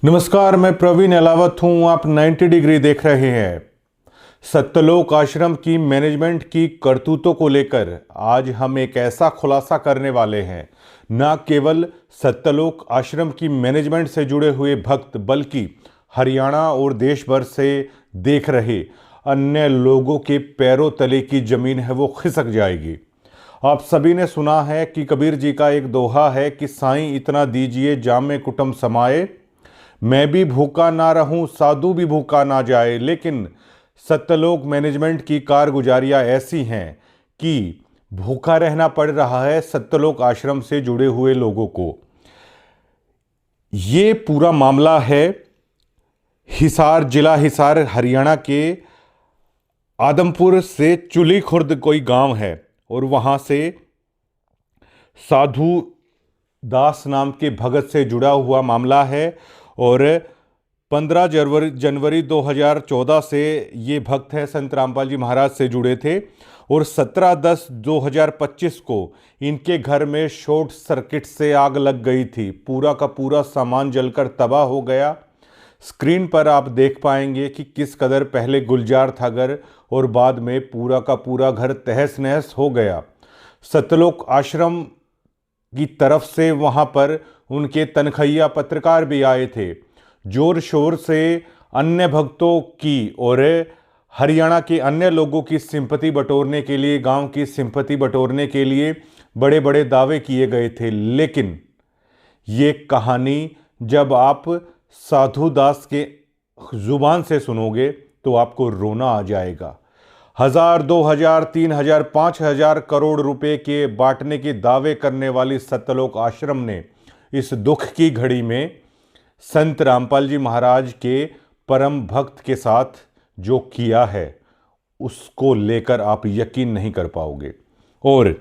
नमस्कार, मैं प्रवीण अलावत हूं। आप 90 डिग्री देख रहे हैं। सत्यलोक आश्रम की मैनेजमेंट की करतूतों को लेकर आज हम एक ऐसा खुलासा करने वाले हैं। न केवल सत्यलोक आश्रम की मैनेजमेंट से जुड़े हुए भक्त बल्कि हरियाणा और देश भर से देख रहे अन्य लोगों के पैरों तले की जमीन है वो खिसक जाएगी। आप सभी ने सुना है कि कबीर जी का एक दोहा है कि साईं इतना दीजिए जामे कुटुंब समाए, मैं भी भूखा ना रहूं साधु भी भूखा ना जाए। लेकिन सत्यलोक मैनेजमेंट की कारगुजारियां ऐसी हैं कि भूखा रहना पड़ रहा है सत्यलोक आश्रम से जुड़े हुए लोगों को। ये पूरा मामला है हिसार, जिला हिसार, हरियाणा के आदमपुर से चुली खुर्द कोई गांव है और वहां से साधु दास नाम के भगत से जुड़ा हुआ मामला है। और 15 जनवरी 2014 से ये भक्त है संत रामपाल जी महाराज से जुड़े थे और 17/10/2025 को इनके घर में शॉर्ट सर्किट से आग लग गई थी। पूरा का पूरा सामान जलकर तबाह हो गया। स्क्रीन पर आप देख पाएंगे कि किस कदर पहले गुलजार था घर और बाद में पूरा का पूरा घर तहस नहस हो गया। सत्यलोक आश्रम की तरफ से वहां पर उनके तनखैया पत्रकार भी आए थे। जोर शोर से अन्य भक्तों की और हरियाणा के अन्य लोगों की सिंपैथी बटोरने के लिए, गांव की सिंपैथी बटोरने के लिए बड़े बड़े दावे किए गए थे। लेकिन ये कहानी जब आप साधु दास के जुबान से सुनोगे तो आपको रोना आ जाएगा। 1000, 2000, 3000, 5000 करोड़ रुपए के बांटने के दावे करने वाली सत्यलोक आश्रम ने इस दुख की घड़ी में संत रामपाल जी महाराज के परम भक्त के साथ जो किया है उसको लेकर आप यकीन नहीं कर पाओगे। और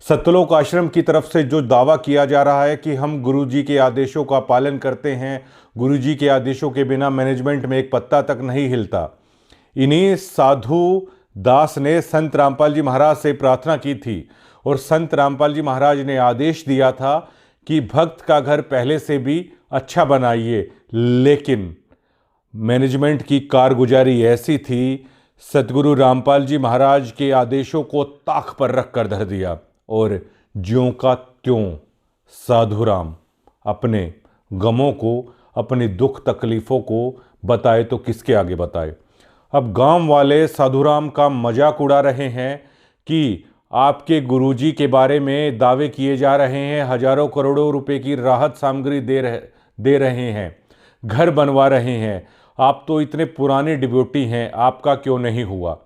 सत्यलोक आश्रम की तरफ से जो दावा किया जा रहा है कि हम गुरु जी के आदेशों का पालन करते हैं, गुरु जी के आदेशों के बिना मैनेजमेंट में एक पत्ता तक नहीं हिलता। इन्हीं साधु दास ने संत रामपाल जी महाराज से प्रार्थना की थी और संत रामपाल जी महाराज ने आदेश दिया था कि भक्त का घर पहले से भी अच्छा बनाइए। लेकिन मैनेजमेंट की कारगुजारी ऐसी थी, सतगुरु रामपाल जी महाराज के आदेशों को ताक पर रख कर धर दिया और ज्यों का त्यों साधुराम अपने गमों को, अपनी दुख तकलीफों को बताए तो किसके आगे बताए। अब गांव वाले साधुराम का मजाक उड़ा रहे हैं कि आपके गुरुजी के बारे में दावे किए जा रहे हैं, हजारों करोड़ों रुपए की राहत सामग्री दे रहे हैं, घर बनवा रहे हैं, आप तो इतने पुराने डिब्यूटी हैं, आपका क्यों नहीं हुआ।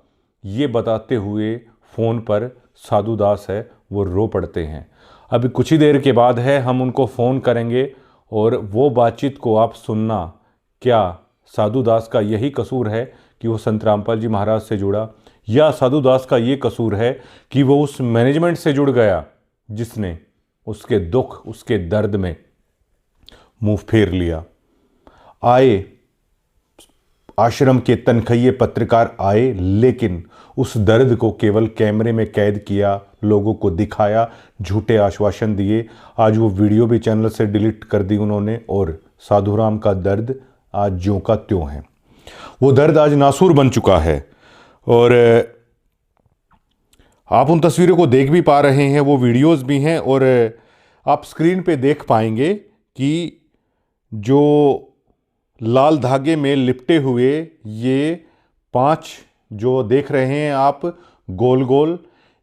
ये बताते हुए फ़ोन पर साधु दास है वो रो पड़ते हैं। अभी कुछ ही देर के बाद है हम उनको फ़ोन करेंगे और वो बातचीत को आप सुनना। क्या साधु दास का यही कसूर है कि वो संत रामपाल जी महाराज से जुड़ा, या साधु दास का ये कसूर है कि वो उस मैनेजमेंट से जुड़ गया जिसने उसके दुख, उसके दर्द में मुंह फेर लिया। आए आश्रम के तनखैये पत्रकार आए, लेकिन उस दर्द को केवल कैमरे में कैद किया, लोगों को दिखाया, झूठे आश्वासन दिए। आज वो वीडियो भी चैनल से डिलीट कर दी उन्होंने और साधुराम का दर्द आज ज्यों का त्यों है। वो दर्द आज नासूर बन चुका है और आप उन तस्वीरों को देख भी पा रहे हैं, वो वीडियोस भी हैं और आप स्क्रीन पे देख पाएंगे कि जो लाल धागे में लिपटे हुए ये 5 जो देख रहे हैं आप गोल गोल,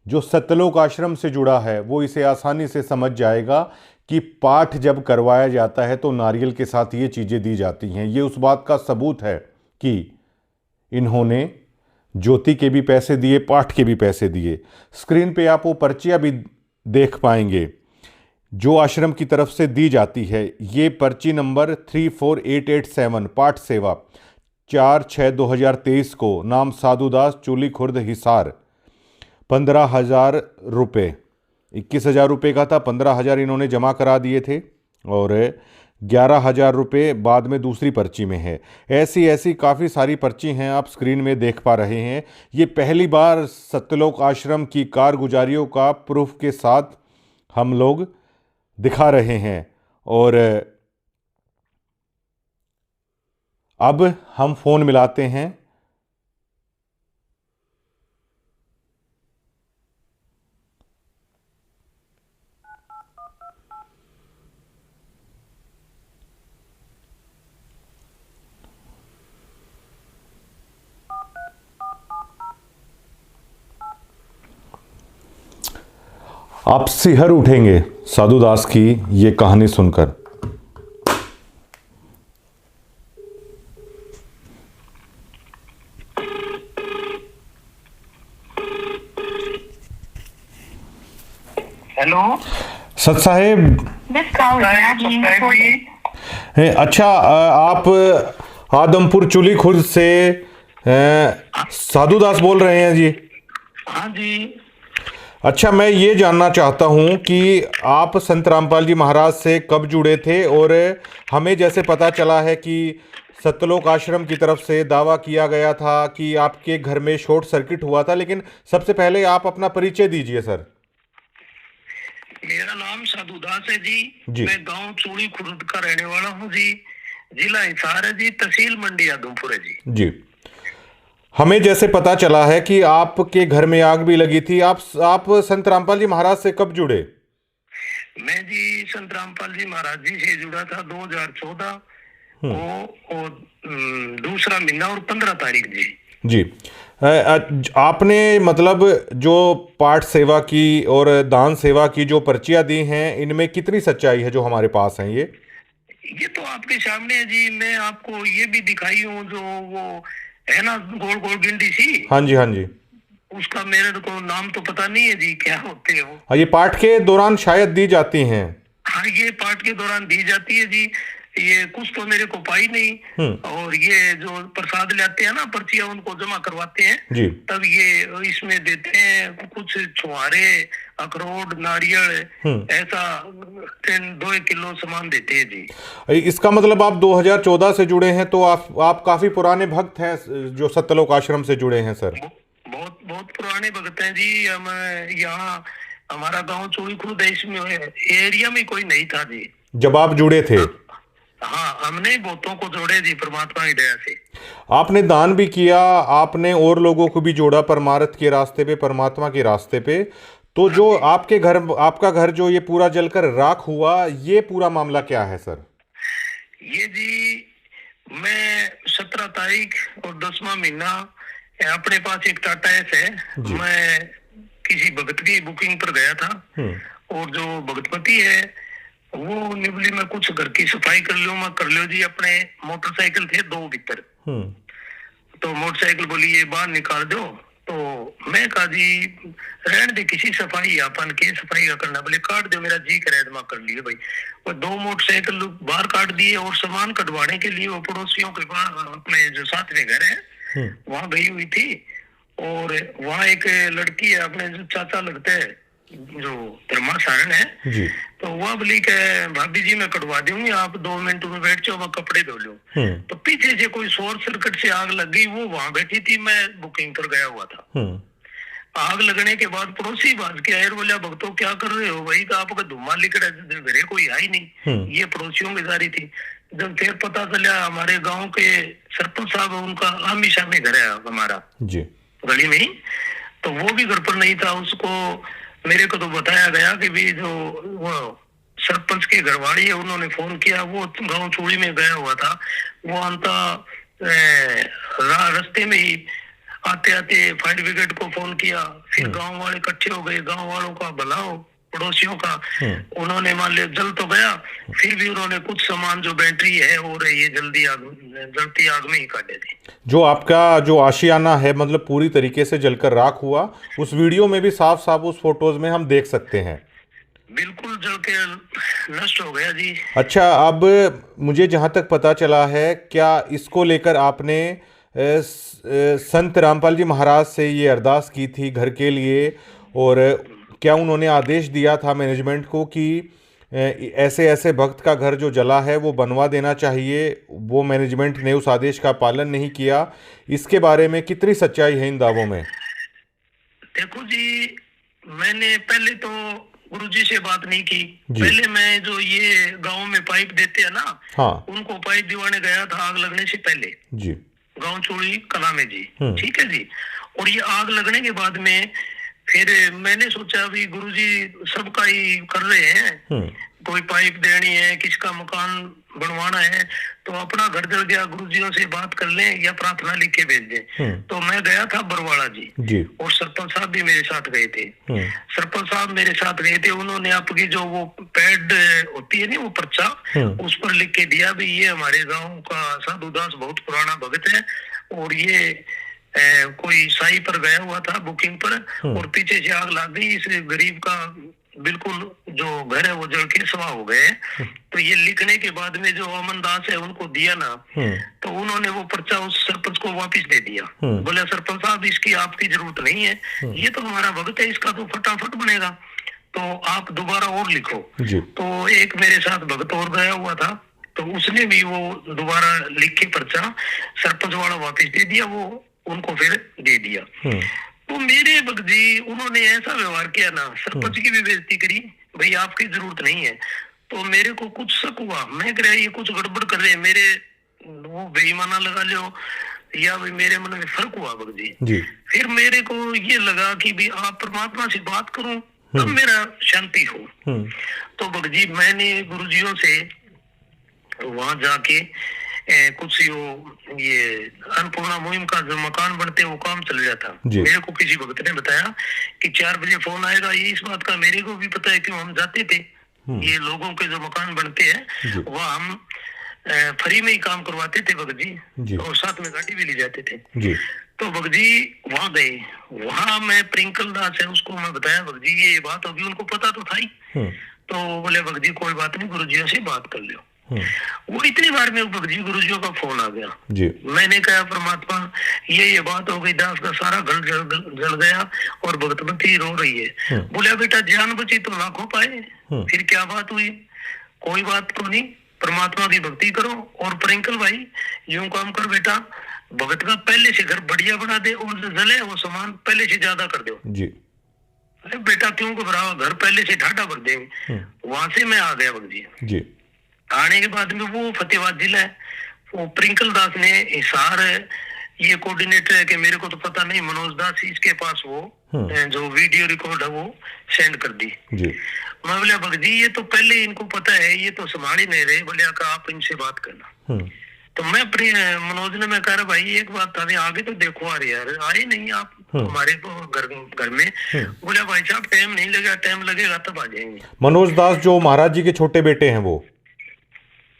जो सत्यलोक आश्रम से जुड़ा है वो इसे आसानी से समझ जाएगा कि पाठ जब करवाया जाता है तो नारियल के साथ ये चीज़ें दी जाती हैं। ये उस बात का सबूत है कि इन्होंने ज्योति के भी पैसे दिए, पाठ के भी पैसे दिए। स्क्रीन पे आप वो पर्चियाँ भी देख पाएंगे जो आश्रम की तरफ से दी जाती है। ये पर्ची नंबर 34887 पाठ सेवा 4/6/2023 को, नाम साधुदास, चूली खुर्द, हिसार, 15,000 रुपये। 21,000 रुपये का था, 15,000 इन्होंने जमा करा दिए थे और 11,000 रुपये बाद में दूसरी पर्ची में है। ऐसी ऐसी काफ़ी सारी पर्ची हैं, आप स्क्रीन में देख पा रहे हैं। ये पहली बार सत्यलोक आश्रम की कारगुजारियों का प्रूफ के साथ हम लोग दिखा रहे हैं और अब हम फोन मिलाते हैं। आप सिहर उठेंगे साधु दास की ये कहानी सुनकर। हेलो सत साहेब। अच्छा, आप आदमपुर चुली खुर्द से साधु दास बोल रहे हैं जी? हाँ जी। अच्छा, मैं ये जानना चाहता हूँ कि आप संत रामपाल जी महाराज से कब जुड़े थे, और हमें जैसे पता चला है कि सत्यलोक आश्रम की तरफ से दावा किया गया था कि आपके घर में शॉर्ट सर्किट हुआ था, लेकिन सबसे पहले आप अपना परिचय दीजिए सर। मेरा नाम साधु दास है जी। मैं गांव चूड़ी खुर्द का रहने वाला हूँ जी। जिला हिसार है जी, तहसील मंडी आदमपुर है जी। हमें जैसे पता चला है कि आपके घर में आग भी लगी थी। आप संत रामपाल जी महाराज से कब जुड़े? मैं जी संत रामपाल जी महाराज जी से जुड़ा था 2014 को, और दूसरा महीना और 15 तारीख जी। आपने मतलब जो पाठ सेवा की और दान सेवा की जो पर्चियां दी हैं, इनमें कितनी सच्चाई है जो हमारे पास हैं? ये तो आपके सामने है जी। मैं आपको ये भी दिखाई हूँ, जो वो है ना गोल गोल गिंडी सी। हाँ जी, हाँ जी। उसका मेरे को नाम तो पता नहीं है जी, क्या होते हैं वो। ये पाठ के दौरान शायद दी जाती हैं। हाँ, ये पाठ के दौरान दी जाती है जी। ये कुछ तो मेरे को पाई नहीं। और ये जो प्रसाद लाते हैं ना, पर्चियां उनको जमा करवाते हैं जी, तब ये इसमें देते हैं कुछ छुहारे, अखरोट, नारियल, ऐसा 2 किलो सामान देते हैं जी। इसका मतलब आप 2014 से जुड़े हैं, तो आप काफी पुराने भक्त हैं जो सत्यलोक आश्रम से जुड़े हैं सर। बहुत बहुत पुराने भक्त हैं जी। हम यहाँ, हमारा गांव चूड़ी खुर्द है, इसमें एरिया में कोई नहीं था जी जब आप जुड़े थे। हाँ, हमने बहुतों को जोड़े जी परमात्मा की दया से। आपने दान भी किया, आपने और लोगों को भी जोड़ा परमार्थ के रास्ते पे, परमात्मा के रास्ते पे। तो जो आपके घर, आपका घर जो ये पूरा जलकर राख हुआ, ये पूरा मामला क्या है सर? ये जी, मैं 17 तारीख और 10वां महीना, अपने पास एक टाटा एस है। मैं किसी भगत की बुकिंग पर गया था, और जो भगतपति है वो निबली में कुछ घर की सफाई कर लो जी। अपने मोटरसाइकिल थे 2 भीतर, तो मोटरसाइकिल बोली ये बाहर निकाल दो। तो मैं कहा जी रहने दे, किसी सफाई अपन के सफाई का करना, बोले काट दो, मेरा जी करे दिमाग कर लिए भाई। वो 2 मोटरसाइकिल बाहर काट दिए, और सामान कटवाने के लिए वो पड़ोसियों के पास, अपने जो साथ में घर है वहां गई हुई थी। और वहाँ एक लड़की है, अपने जो चाचा लगते हैं, जो धर्मा सारण है जी। तो वह बोली के भाभी जी मैं कटवा दूंगी, आप 2 मिनट में बैठ जाओ, मैं कपड़े धो लूं। तो पीछे से कोई शॉर्ट सर्किट से आग लग गई। वो वहां बैठी थी, मैं बुकिंग पर गया हुआ था। आग लगने के बाद पड़ोसी भाग के आए, बोला भक्तों क्या कर रहे हो भाई? तो आपका धुआं लिखड़ा, घरे कोई आई नहीं। ये पड़ोसियों की सारी थी। जब फिर पता चला, हमारे गाँव के सरपंच साहब, उनका हमेशा में घर है हमारा जी, गली में ही, तो वो भी घर पर नहीं था। उसको मेरे को तो बताया गया कि भी जो वो सरपंच के घरवाली है, उन्होंने फोन किया। वो गांव चूड़ी में गया हुआ था। वो अंता रास्ते में ही आते आते फायर ब्रिगेड को फोन किया। फिर गांव वाले इकट्ठे हो गए, गांव वालों का भलाओ, पड़ोसियों का। उन्होंने मान लिया जल तो गया, फिर भी उन्होंने कुछ सामान जो बैटरी है और ये जल्दी जलती आग में ही काटे थे। जो आपका जो आशियाना है, मतलब पूरी तरीके से जलकर राख हुआ। उस वीडियो में भी साफ साफ उस फोटोज में हम देख सकते हैं, बिल्कुल जल के नष्ट हो गया जी। अच्छा, अब मुझे जहां तक पता चला है, क्या इसको लेकर आपने संत रामपाल जी महाराज से ये अरदास की थी घर के लिए, और क्या उन्होंने आदेश दिया था मैनेजमेंट को कि ऐसे ऐसे भक्त का घर जो जला है वो बनवा देना चाहिए? वो मैनेजमेंट ने उस आदेश का पालन नहीं किया। इसके बारे में कितनी सच्चाई है इन दावों में? देखो जी, मैंने पहले तो गुरुजी से बात नहीं की। जी। पहले मैं जो ये गांव में पाइप देते हैं ना, हाँ उनको पाइप दिवाने गया था आग लगने से पहले, जी। गांव चोड़ी कला में जी। हम्म। ठीक है जी। और ये आग लगने के बाद में फिर मैंने सोचा अभी गुरुजी सबका ही कर रहे हैं, कोई पाइप देनी है, किसका मकान बनवाना है, तो अपना घर जल गया, गुरुजियों से बात कर लें या प्रार्थना लिख के भेज दें। तो मैं गया था बरवाड़ा जी, और सरपंच साहब भी मेरे साथ गए थे। सरपंच साहब मेरे साथ गए थे, उन्होंने आपकी जो वो पैड होती है ना, वो पर्चा, उस पर लिख के दिया भी ये हमारे गांव का साधुदास बहुत पुराना भगत है, और ये कोई साई पर गया हुआ था बुकिंग पर, और पीछे से आग लग गई, इस गरीब का बिल्कुल जो घर है वो जल के सवा हो गए। तो ये लिखने के बाद में जो अमन दास है उनको दिया ना, तो उन्होंने वो पर्चा उस सरपंच को वापस दे दिया। बोले सरपंच साहब इसकी आपकी जरूरत नहीं है, ये तो हमारा भगत है, इसका तो फटाफट बनेगा, तो आप दोबारा और लिखो। तो एक मेरे साथ भगत और गया हुआ था, तो उसने भी वो दोबारा लिख के पर्चा सरपंच वाला वापस दे दिया, वो उनको फिर दे दिया। तो मेरे भगत जी उन्होंने ऐसा व्यवहार किया ना, सरपंच की भी बेइज्जती करी, भाई आपकी जरूरत नहीं है। तो मेरे को कुछ शक हुआ, मैं कह रहा ये कुछ गड़बड़ कर रहे हैं, मेरे वो बेईमाना लगा लो या भाई मेरे मन में फर्क हुआ भगत जी। फिर मेरे को ये लगा कि भी आप परमात्मा से बात करूं तब मेरा शांति हो। तो भगत जी मैंने गुरुजियों से वहां जाके कुछ ये अन्नपूर्णा मुहिम का जो मकान बनते वो काम चल रहा था। मेरे को किसी भगत ने बताया कि 4 बजे फोन आएगा, ये इस बात का मेरे को भी पता है, क्यों हम जाते थे, ये लोगों के जो मकान बनते हैं वह हम फ्री में ही काम करवाते थे भगत जी, और साथ में गाड़ी भी ले जाते थे। तो भगत जी वहां गए, वहां मैं प्रिंकल दास है उसको मैं बताया भगत जी ये बात होगी, उनको पता तो था ही। तो बोले भगत जी कोई बात नहीं, गुरुजियों से बात कर लो। वो इतनी बार में भगत जी गुरुजियों का फोन आ गया जी। मैंने कहा परमात्मा ये बात हो गई, दास का सारा घर जल गया और भगतमती रो रही है। बोला बेटा जान बची तो ना खो पाए, फिर क्या बात हुई, कोई बात तो नहीं, परमात्मा की भक्ति करो। और प्रिंकल भाई यूं काम कर बेटा, भगत का पहले से घर बढ़िया बना दे, और जो जले वो सामान पहले से ज्यादा कर दो जी। अरे बेटा क्यों घबराओ, घर पहले से ढाटा भर देंगे। वहां से मैं आ गया भगत जी। आने के बाद में वो फतेहाबाद जिला है, वो प्रिंकल दास ने हिसार ये कोऑर्डिनेटर है कि मेरे को तो पता नहीं, मनोज दास इसके पास वो जो वीडियो रिकॉर्ड है वो सेंड कर दी जी। मैं बोला भगत जी ये तो पहले इनको पता है, ये तो संभाल ही नहीं रहे, बोले आप इनसे बात करना। तो मैं मनोज ने मैं कह रहा भाई एक बात था, आगे तो देखो आ रही यार, आए नहीं आप हमारे घर में। बोला भाई साहब टाइम नहीं लगेगा, टाइम लगेगा तब आ जाएंगे। मनोज दास जो महाराज जी के छोटे बेटे हैं वो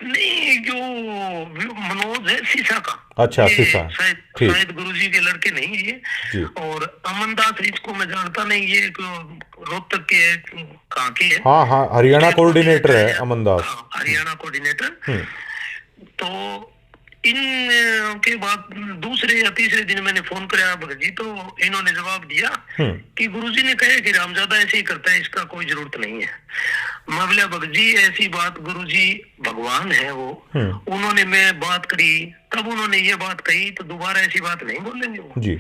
नहीं, जो मनोज है सीसा का। अच्छा सीसा, शायद गुरुजी के लड़के नहीं ये। और अमन दास इसको मैं जानता नहीं, ये रोहतक के कहाँ के है। हाँ हरियाणा कोऑर्डिनेटर है अमन दास, हरियाणा कोऑर्डिनेटर। तो इन के बाद दूसरे या तीसरे दिन मैंने फोन कराया भगत जी, तो इन्होंने जवाब दिया कि गुरुजी ने कहा कि रामजादा ऐसे ही करता है, इसका कोई जरूरत नहीं है। मैं बोला भगत जी ऐसी बात, गुरुजी भगवान है वो, उन्होंने मैं बात करी तब उन्होंने ये बात कही, तो दोबारा ऐसी बात नहीं बोलेंगे वो जी।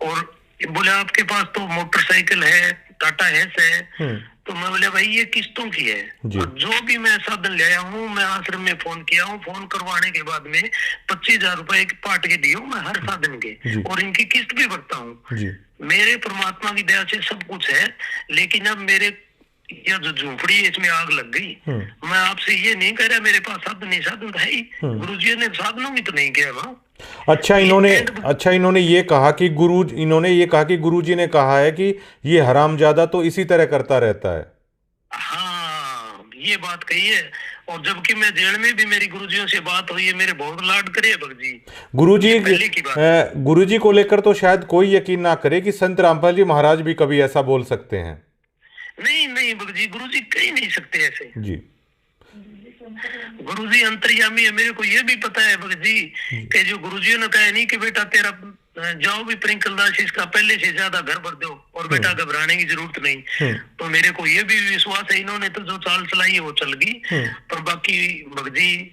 और बोले आपके पास तो मोटरसाइकिल है, टाटा हैस है। तो मैं बोले भाई ये किस्तों की है, जो भी मैं साधन ले आया हूँ, मैं आश्रम में फोन किया हूँ, फोन करवाने के बाद में 25,000 रुपए पाट के दिए हूँ मैं हर साधन के, और इनकी किस्त भी भरता हूँ। मेरे परमात्मा की दया से सब कुछ है, लेकिन अब मेरे ये जो झोंपड़ी है इसमें आग लग गई। मैं आपसे ये नहीं कह रहा मेरे पास साधन नहीं, साधन है ही, गुरुजी ने साधनों भी तो नहीं किया ना। अच्छा इन्होंने ये कहा कि गुरुजी ने कहा है कि ये हरामजादा तो इसी तरह करता रहता है। हाँ ये बात कही है, और जबकि मैं जेल में भी मेरी गुरुजियों से बात हुई है, मेरे बहुत लाड करे भगत जी। गुरुजी को लेकर तो शायद कोई यकीन ना करे कि संत रामपाल जी महाराज भी कभी ऐसा बोल सकते हैं। नहीं भगत जी, गुरुजी कह नहीं सकते ऐसे जी। गुरुजी अंतर्यामी है, मेरे को ये भी पता है भगत जी कि जो गुरुजी ने कहा नहीं कि बेटा तेरा जाओ भी प्रिंकल दास इसका पहले से ज्यादा घर भर दो, और बेटा घबराने की जरूरत नहीं। तो मेरे को ये भी विश्वास है, इन्होंने तो जो चाल चलाई है वो चल गई, पर बाकी भगत जी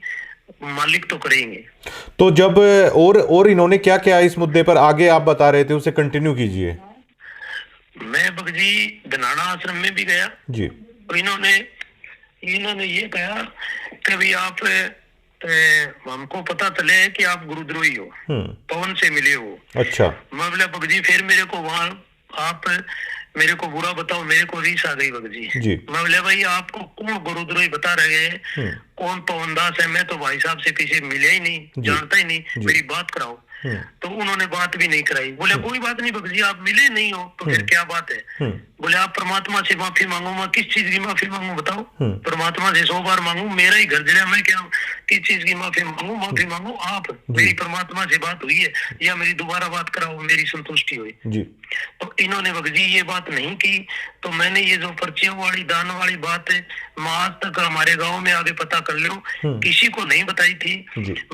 मालिक तो करेंगे। तो जब और इन्होंने क्या क्या इस मुद्दे पर आगे आप बता रहे थे उसे कंटिन्यू कीजिए। मैं भगत जी धनाना आश्रम में भी गया जी। और इन्होंने इन्होंने ये कहा कि भाई आप हमको पता चले कि आप गुरुद्रोही हो, पवन से मिले हो। अच्छा। मैं बोला भगजी फिर मेरे को वहां आप मेरे को बुरा बताओ, मेरे को रीस आ गई भगजी। जी। मैं बोले भाई आपको कौन गुरुद्रोही बता रहे हैं, कौन पवन दास है? मैं तो भाई साहब से किसी मिले ही नहीं, जानता ही नहीं, मेरी बात कराओ। तो उन्होंने बात भी नहीं कराई। बोले कोई बात नहीं भगजी, आप मिले नहीं हो तो फिर क्या बात है? बोले आप परमात्मा से माफी मांगो। मैं किस चीज की माफी मांगू बताओ? परमात्मा से 100 बार मांगू, मेरा ही घर जड़ा, मैं क्या किस चीज की माफी मांगू? माफी मांगू आप, मेरी परमात्मा से बात हुई है या मेरी दोबारा बात कराओ, मेरी संतुष्टि हुई। जी। तो इन्होंने भगजी ये बात नहीं की। तो मैंने ये जो पर्चियों वाली दान वाली बात है, मैं आज तक हमारे गांव में आगे पता कर लो, किसी को नहीं बताई थी।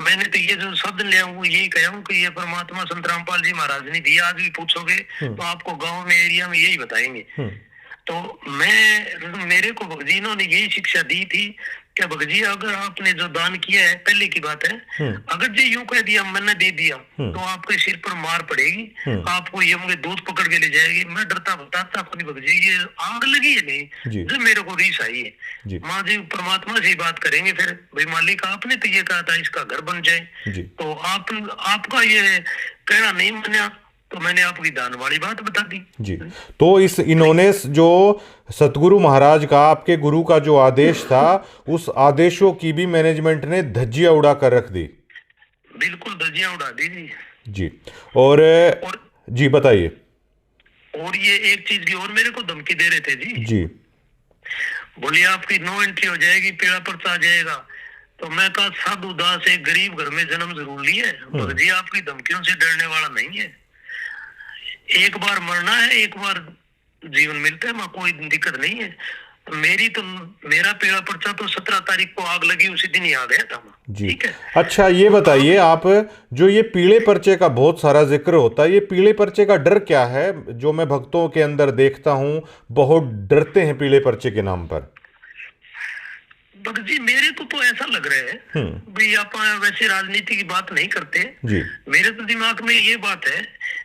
मैंने तो ये जो शब्द लिया हूँ यही कहा हूँ कि ये परमात्मा संत रामपाल जी महाराज ने दिया। आज भी पूछोगे तो आपको गांव में एरिया में यही बताएंगे। तो मेरे को भगजी ने यही शिक्षा दी थी कि भगजी अगर आपने जो दान किया है, पहले की बात है, अगर जो यूं कह दिया मैंने दे दिया तो आपके सिर पर मार पड़ेगी, आपको ये मुझे दूध पकड़ के ले जाएगी। मैं डरता बताता अपनी भगजी ये आग लगी है नहीं, जो मेरे को रीस आई है। माँ जी परमात्मा से ही बात करेंगे फिर, भाई मालिक आपने तो ये कहा था इसका घर बन जाए, तो आपका ये कहना नहीं माना तो मैंने आपकी दान वाली बात बता दी। जी। तो इन्होंने जो सतगुरु महाराज का, आपके गुरु का जो आदेश था, उस आदेशों की भी मैनेजमेंट ने धज्जियां उड़ा कर रख दी। बिल्कुल धज्जियां उड़ा दी जी। जी। और जी बताइए। और ये एक चीज की और मेरे को धमकी दे रहे थे जी। जी। बोलिए आपकी नो एंट्री हो जाएगी, पेड़ा पर्चा आ जाएगा। तो मैं कहा साधु दास एक गरीब घर में जन्म जरूर लिया है, जी आपकी धमकियों से डरने वाला नहीं है। एक बार मरना है, एक बार जीवन मिलता है, कोई दिक्कत नहीं है। मेरा पेड़ा पर्चा तो 17 तारीख को आग लगी उसी दिन ही आ गया था। जी। ठीक है। अच्छा ये बताइए आप, जो ये पीले पर्चे का बहुत सारा जिक्र होता है, ये पीले पर्चे का डर क्या है? जो मैं भक्तों के अंदर देखता हूँ बहुत डरते हैं पीले पर्चे के नाम पर। जी मेरे को तो ऐसा लग रहा है भाई, आप वैसे राजनीति की बात नहीं करते जी। मेरे तो दिमाग में ये बात है,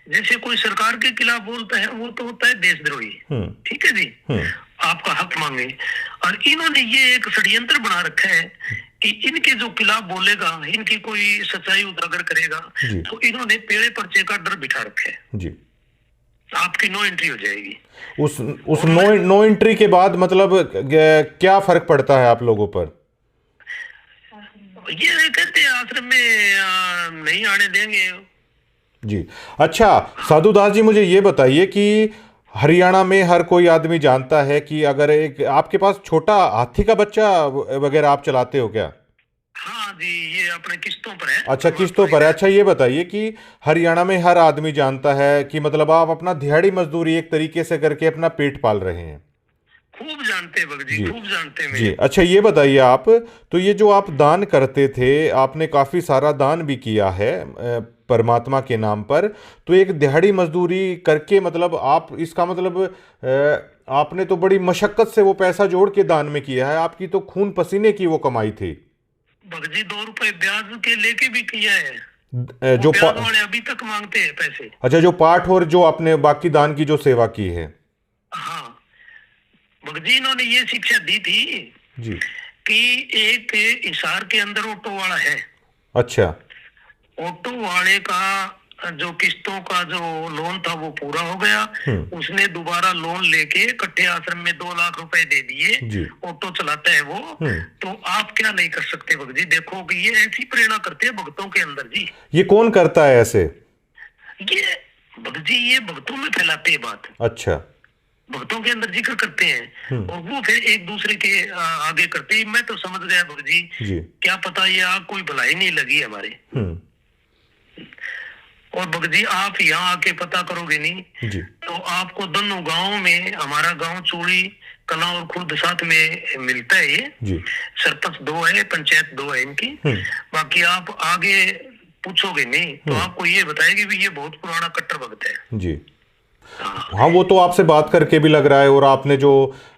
जैसे कोई सरकार के खिलाफ बोलता है वो तो होता है देशद्रोही। ठीक है जी, आपका हक मांगे। और इन्होंने ये एक षड्यंत्र बना रखा है कि इनके जो खिलाफ बोलेगा, इनकी कोई सच्चाई उजागर करेगा, तो इन्होंने पेड़े पर्चे का डर बिठा रखा है जी। आपकी नो एंट्री हो जाएगी। उस नो एंट्री के बाद मतलब क्या फर्क पड़ता है आप लोगों पर? ये कहते हैं आश्रम में नहीं आने देंगे जी। अच्छा साधुदास जी, मुझे ये बताइए कि हरियाणा में हर कोई आदमी जानता है कि अगर एक आपके पास छोटा हाथी का बच्चा वगैरह आप चलाते हो क्या? हाँ जी, ये अपने किस्तों पर है। अच्छा किस्तों पर है। अच्छा ये बताइए कि हरियाणा में हर आदमी जानता है कि मतलब आप अपना दिहाड़ी मजदूरी एक तरीके से करके अपना पेट पाल रहे हैं। खूब जानते जी, खूब जानते हैं जी। अच्छा ये बताइए आप, तो ये जो आप दान करते थे, आपने काफी सारा दान भी किया है परमात्मा के नाम पर, तो एक दिहाड़ी मजदूरी करके मतलब आप इसका मतलब आपने तो बड़ी मशक्कत से वो पैसा जोड़ के दान में किया है, आपकी तो खून पसीने की वो कमाई थी। भगजी 2 रुपए ब्याज के लेके भी किया है, जो ब्याज वाले अभी तक मांगते हैं पैसे। अच्छा जो पाठ और जो आपने बाकी दान की जो सेवा की है। हाँ भगजी इन्होंने ये शिक्षा दी थी जी कि एक हिसार के अंदर ऑटो वाला है। अच्छा। ऑटो वाले का जो किस्तों का जो लोन था वो पूरा हो गया, उसने दोबारा लोन लेके इकट्ठे आश्रम में 2 लाख रुपए दे दिए, ऑटो चलाता है वो। तो आप क्या नहीं कर सकते भगजी? देखो कि ये ऐसी प्रेरणा करते हैं भक्तों के अंदर जी। ये कौन करता है ऐसे? ये भगजी ये भक्तों में फैलाते हैं बात। अच्छा। भक्तों के अंदर जिक्र करते हैं और वो फिर एक दूसरे के आगे करते हैं। मैं तो समझ गया भगजी, क्या पता ये आग कोई भलाई नहीं लगी हमारे। और भगजी आप यहाँ आके पता करोगे नहीं जी, तो आपको दोनों गांव में, हमारा गांव चूड़ी कला और खुर्द साथ में मिलता है ये जी। सरपंच 2 है, पंचायत 2 है इनकी। बाकी आप आगे पूछोगे नहीं तो आपको ये बताएगी भी ये बहुत पुराना कट्टर भक्त है जी। हाँ, वो तो आपसे बात करके भी लग रहा है, और आपने जो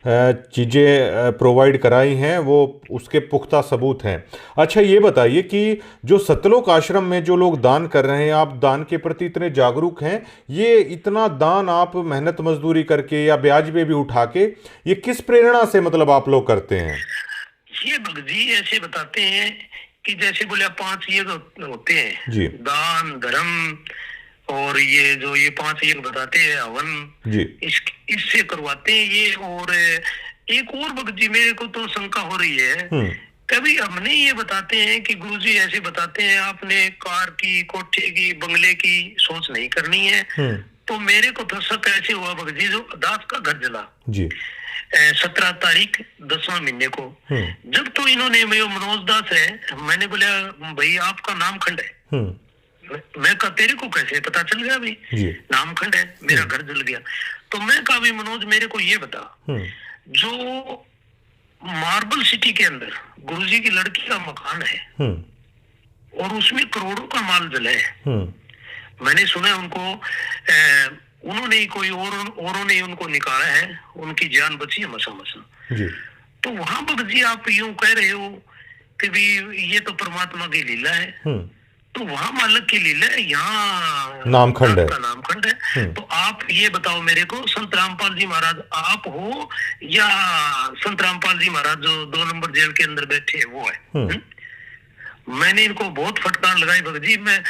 चीज़ें प्रोवाइड कराई हैं वो उसके पुख्ता सबूत हैं। अच्छा, ये बताइए कि जो सतलोक आश्रम में जो लोग दान कर रहे हैं, आप दान के प्रति इतने जागरूक हैं, ये इतना दान आप मेहनत मजदूरी करके या ब्याज पे भी उठा के, ये किस प्रेरणा से मतलब आप लोग करते हैं? ये भगत जी ऐसे बताते हैं कि जैसे बोले 5 यज्ञ होते जी। हैं, दान, धर्म, और ये जो ये 5 यज्ञ बताते हैं, हवन, जी। इससे करवाते हैं ये। और एक और भगत जी मेरे को तो शंका हो रही है, कभी हमने ये बताते हैं कि गुरुजी ऐसे बताते हैं आपने कार की, कोठे की, बंगले की सोच नहीं करनी है। तो मेरे को तो शक ऐसे हुआ भगत जी, जो दास का घर जला जी 17 तारीख 10वां महीने को, जब तो इन्होंने, मनोज दास है, मैंने बोला भाई आपका नामखंड है। मैं कहा तेरे को कैसे पता चल गया भाई? नामखंड है, मेरा घर जल गया। तो मैं कहा भाई मनोज मेरे को ये बता, जो मार्बल सिटी के अंदर गुरुजी की लड़की का मकान है और उसमें करोड़ों का माल जला है, मैंने सुना उनको उन्होंने ही कोई औरों ने उनको निकाला है, उनकी जान बची है मसा मसा। तो वहां भगत जी आप यूं कह रहे हो कि भी ये तो परमात्मा की लीला है, तो वहां मालिक की लीला है, यहाँ नामखंड है, नामखंड है। तो आप ये बताओ मेरे को, संत रामपाल जी महाराज आप हो या संत रामपाल जी महाराज जो 2 नंबर जेल के अंदर बैठे हैं वो है? मैंने इनको बहुत फटकार लगाई भगत जी। मैं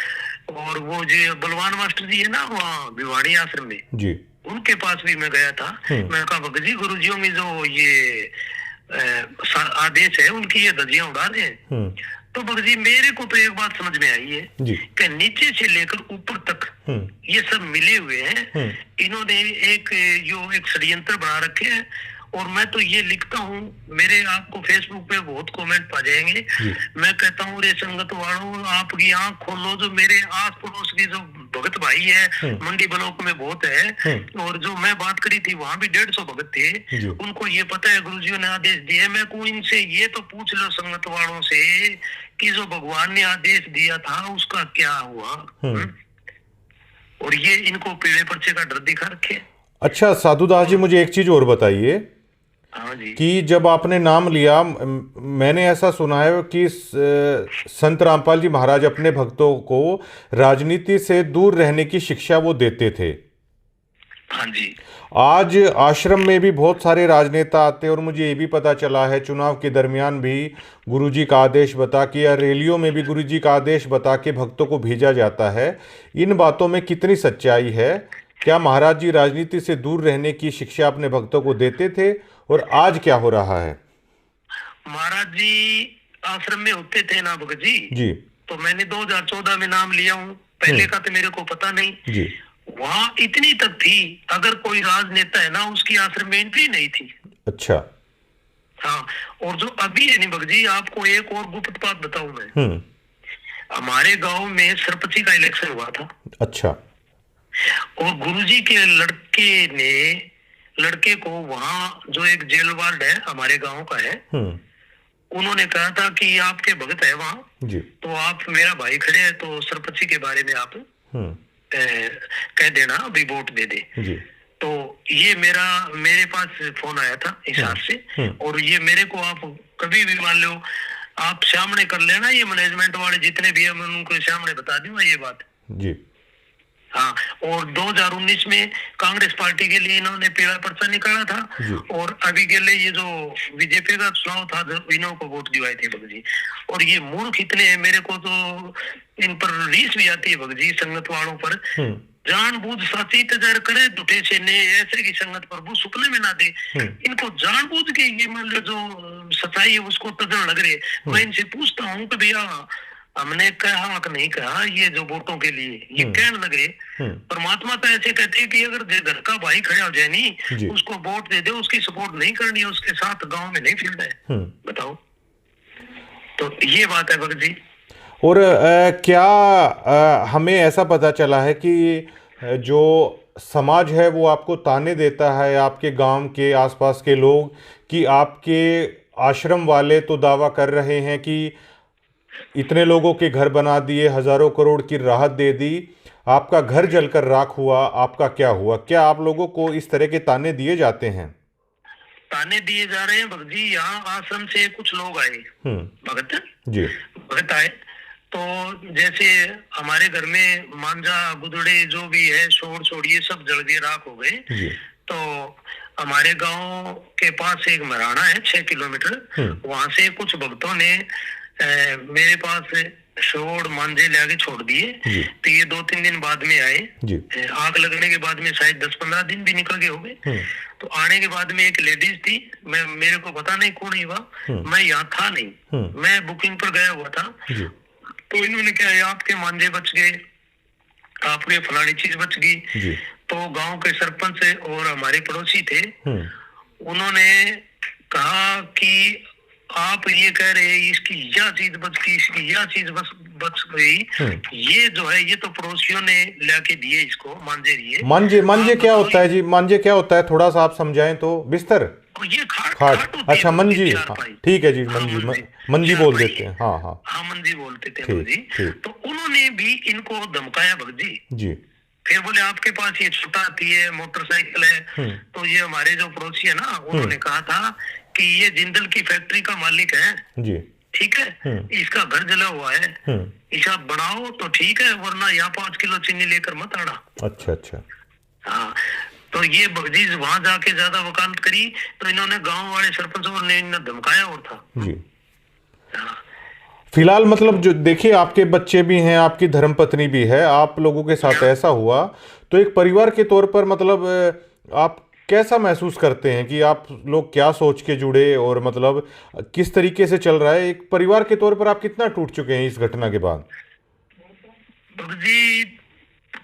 और वो जो बलवान मास्टर जी है ना वहाँ भिवाड़ी आश्रम में जी, उनके पास भी मैं गया था। मैं कहा भगत जी गुरुजियों में जो ये आदेश है उनकी ये धज्जियां उड़ा रहे हैं। तो भगत जी मेरे को तो एक बात समझ में आई है कि नीचे से लेकर ऊपर तक ये सब मिले हुए हैं। इन्होंने एक षड्यंत्र बना रखे हैं। और मैं तो ये लिखता हूँ, मेरे आपको फेसबुक पे बहुत कमेंट पा जाएंगे। मैं कहता हूँ रे संगत वालों, आपकी आंख खोलो, जो मेरे आस पड़ोस की जो भगत भाई है मंडी ब्लॉक में बहुत है, और जो मैं बात करी थी वहां भी 150 भगत थे, उनको ये पता है गुरुजियों ने आदेश दिए। मैं को इनसे ये तो पूछ लो संगत वालों से कि जो भगवान ने आदेश दिया था उसका क्या हुआ? और ये इनको पीले पर्चे का डर दिखा रखे। अच्छा साधुदास जी, मुझे एक चीज और बताइए कि जब आपने नाम लिया, मैंने ऐसा सुना है कि संत रामपाल जी महाराज अपने भक्तों को राजनीति से दूर रहने की शिक्षा वो देते थे। हाँ जी। आज आश्रम में भी बहुत सारे राजनेता आते हैं, और मुझे ये भी पता चला है चुनाव के दरमियान भी गुरुजी का आदेश बता के, या रैलियों में भी गुरुजी का आदेश बता के भक्तों को भेजा जाता है। इन बातों में कितनी सच्चाई है? क्या महाराज जी राजनीति से दूर रहने की शिक्षा अपने भक्तों को देते थे, और आज क्या हो रहा है? महाराज जी आश्रम में होते थे ना भगत जी, तो मैंने 2014 में नाम लिया हूँ, पहले का तो मेरे को पता नहीं जी। वहाँ इतनी तक थी, अगर कोई राजनेता है ना उसकी आश्रम में एंट्री नहीं थी। अच्छा। हाँ, और जो अभी है नहीं भगत जी, आपको एक और गुप्त बात बताऊं मैं। हमारे गांव में सरपंची का इलेक्शन हुआ था। अच्छा। और गुरुजी के लड़के को वहाँ जो एक जेल वार्ड है हमारे गांव का है, उन्होंने कहा था कि आपके भगत है वहाँ, तो आप मेरा भाई खड़े हैं तो सरपंची के बारे में आप कह देना, अभी वोट दे दे। तो ये मेरे पास फोन आया था इस हाथ से, और ये मेरे को आप कभी भी मान लो आप सामने कर लेना, ये मैनेजमेंट वाले जितने भी है मैं उनको सामने बता दूंगा ये बात जी। हाँ, और 2019 में कांग्रेस पार्टी के लिए इन्होंने पीला पर्चा निकाला था, और अभी के लिए ये जो बीजेपी का चुनाव था इन्हों को वोट दिवाए थे भगत जी। और ये मूर्ख इतने हैं, मेरे को तो इन पर रीस भी आती है भगत जी, संगत वालों पर। जानबूझ साची तजर करे झूठे से ने ऐसे की संगत प्रभु सुपने में ना दे। इनको जानबूझ के ये मान लो जो सच्चाई है उसको तजर लग रहे। मैं इनसे पूछता हूँ कि भैया हमने कहा कि नहीं कहा, ये जो वोटों के लिए ये कहने लगे, परमात्मा तो ऐसे कहते हैं कि अगर घर का भाई खड़ा हो जाए नहीं उसको वोट दे दे, उसकी सपोर्ट नहीं करनी है, उसके साथ गांव में नहीं फिरना है। बताओ, तो ये बात है भगत जी। और क्या हमें ऐसा पता चला है कि जो समाज है वो आपको ताने देता है, आपके गांव के आसपास के लोग, कि आपके आश्रम वाले तो दावा कर रहे हैं कि इतने लोगों के घर बना दिए, हजारों करोड़ की राहत दे दी, आपका घर जलकर राख हुआ, आपका क्या हुआ? क्या आप लोगों को इस तरह के ताने दिए जाते हैं? ताने दिए जा रहे हैं भगत जी। यहाँ आश्रम से कुछ लोग आए, भगत जी भगत आए, तो जैसे हमारे घर में मांझा गुदड़े जो भी है, शोर शोर ये सब जल गए, राख हो गए। जी तो हमारे गांव के पास एक मराना है 6 किलोमीटर, वहां से कुछ भक्तों ने मेरे पास शोर मांझे लाके छोड़ दिए। तो ये 2-3 दिन बाद में आए। जी आग लगने के बाद में शायद 10-15 दिन भी निकल गए होंगे। तो आने के बाद में एक लेडीज थी, मेरे को पता नहीं कौन ही हुआ, मैं यहाँ था नहीं, मैं बुकिंग पर गया हुआ था। तो इन्होंने क्या, आपके मांझे बच गए, आपके फलानी चीज बच गई। तो गांव के सरपंच और हमारे पड़ोसी थे, उन्होंने कहा कि आप ये कह रहे हैं इसकी यह चीज बच गई, इसकी यह चीज बच गई, ये जो है ये तो पड़ोसियों ने लाके दिए इसको, मांझे दिए। मांझे क्या होता है जी? मांझे क्या होता है, थोड़ा सा आप समझाएं तो। बिस्तर, ये खाट, अच्छा मंजी, ठीक है जी, मंजी बोल देते हैं। हाँ हाँ हाँ, मंजी बोलते थे जी। तो उन्होंने भी इनको धमकाया भगत जी। जी फिर बोले आपके पास ये छोटा हाथी है, मोटरसाइकिल है। तो ये हमारे जो पड़ोसी है ना, उन्होंने कहा था कि ये जिंदल की फैक्ट्री का मालिक है जी, ठीक है, इसका घर जला हुआ है, हिसाब बनाओ तो ठीक है, वरना यहाँ 5 किलो चीनी लेकर मत आना। अच्छा अच्छा। हाँ, तो ये भगजी वहां जाके ज्यादा वकालत करी, तो इन्होंने गांव वाले सरपंच ने इन्हें धमकाया और था जी। फिलहाल मतलब जो देखिए, आपके बच्चे भी हैं, आपकी धर्मपत्नी भी है, आप लोगों के साथ ऐसा हुआ, तो एक परिवार के तौर पर मतलब आप कैसा महसूस करते हैं कि आप लोग क्या सोच के जुड़े और मतलब किस तरीके से चल रहा है? एक परिवार के तौर पर आप कितना टूट चुके हैं इस घटना के बाद? जी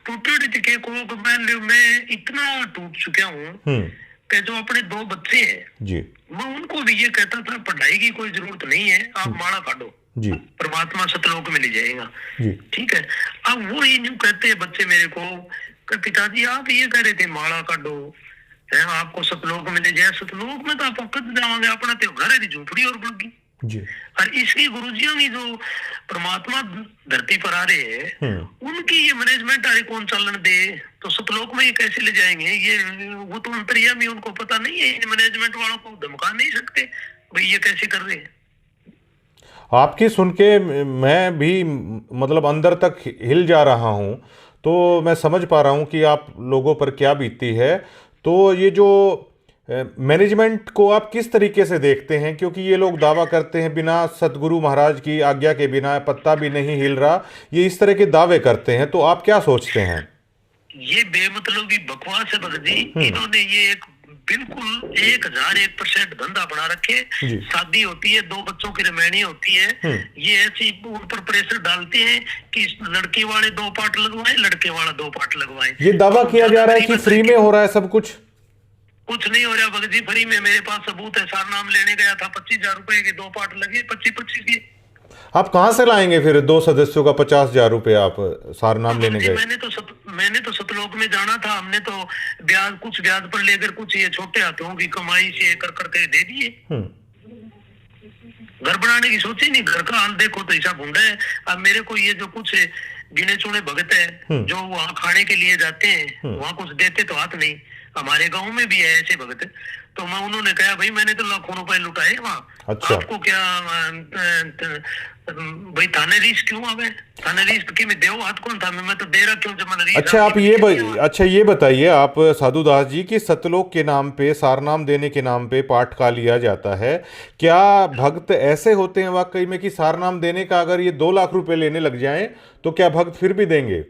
टूटे को मैं इतना टूट चुका हूँ कि जो अपने 2 बच्चे हैं जी, मैं उनको भी ये कहता था पढ़ाई की कोई जरूरत नहीं है, आप माला काटो जी, परमात्मा सतलोक में ले जाएगा जी, ठीक है। अब वो ही न्यू कहते हैं बच्चे मेरे को कि पिताजी आप ये कह रहे थे माला काटो, आपको सतलोक में ले जाए। सतलोक में तो आप कद जाओगे, अपना तो घर है, झोपड़ी और बुलगी जी। और इसकी गुरुजियों की जो परमात्मा धरती पर आ रहे हैं, उनकी ये मैनेजमेंट आ रही, कौन चलन दे, तो सतलोक में ये कैसे ले जाएंगे? ये वो तो अंतर्यामी, उनको पता नहीं है, इन मैनेजमेंट वालों को धमका नहीं सकते भाई ये कैसे कर रहे हैं। आपकी सुन के मैं भी मतलब अंदर तक हिल जा रहा हूँ, तो मैं समझ पा रहा हूँ कि आप लोगों पर क्या बीतती है। तो ये जो मैनेजमेंट को आप किस तरीके से देखते हैं? क्योंकि ये लोग दावा करते हैं बिना सतगुरु महाराज की आज्ञा के बिना पत्ता भी नहीं हिल रहा, ये इस तरह के दावे करते हैं, तो आप क्या सोचते हैं? ये बेमतलबी बकवास है भगत जी। इन्होंने ये एक बिल्कुल 1001% धंधा बना रखे। शादी होती है, 2 बच्चों की रमैनी होती है, ये ऐसी उन पर प्रेशर डालते हैं कि लड़की वाले 2 पार्ट लगवाएं, लड़के वाला 2 पार्ट लगवाएं। ये दावा किया जा रहा है कि फ्री में हो रहा है सब कुछ। कुछ नहीं हो रहा भगत जी फ्री में। मेरे पास सबूत है, सारनाम लेने गया था, 25,000 रुपए के 2 पार्ट लगे, 25 के। आप कहाँ से लाएंगे फिर 2 सदस्यों का 50,000 रुपए? आप सारनाम लेने गए? मैंने तो सतलोक में जाना था, हमने तो कुछ ब्याज पर लेकर कुछ ये छोटे हाथों की कमाई से कर करके दे दिए। घर बनाने की सोची नहीं, घर का हाल देखो तो ऐसा भूंडा है। अब मेरे को ये जो कुछ गिने चुने भगत है जो वहाँ खाने के लिए जाते हैं, वहाँ कुछ देते तो हाथ नहीं। हमारे गांव में भी है ऐसे भगत। तो मैं उन्होंने कहा भाई मैंने तो लाखों रुपए लुटाए वहाँ, अच्छा। आपको क्या भाई थाने रीस क्यों आवे? थाने रीस की मैं देव हाथ कौन था, मैं तो दे रहा क्यों जब मैंने। अच्छा आप ये बताइए आप साधुदास जी कि सतलोक के नाम पे, सारनाम देने के नाम पे पाठ का लिया जाता है, क्या भक्त ऐसे होते हैं वाकई में कि सारनाम देने का अगर ये 2 लाख रुपए लेने लग जाएं तो क्या भक्त फिर भी देंगे?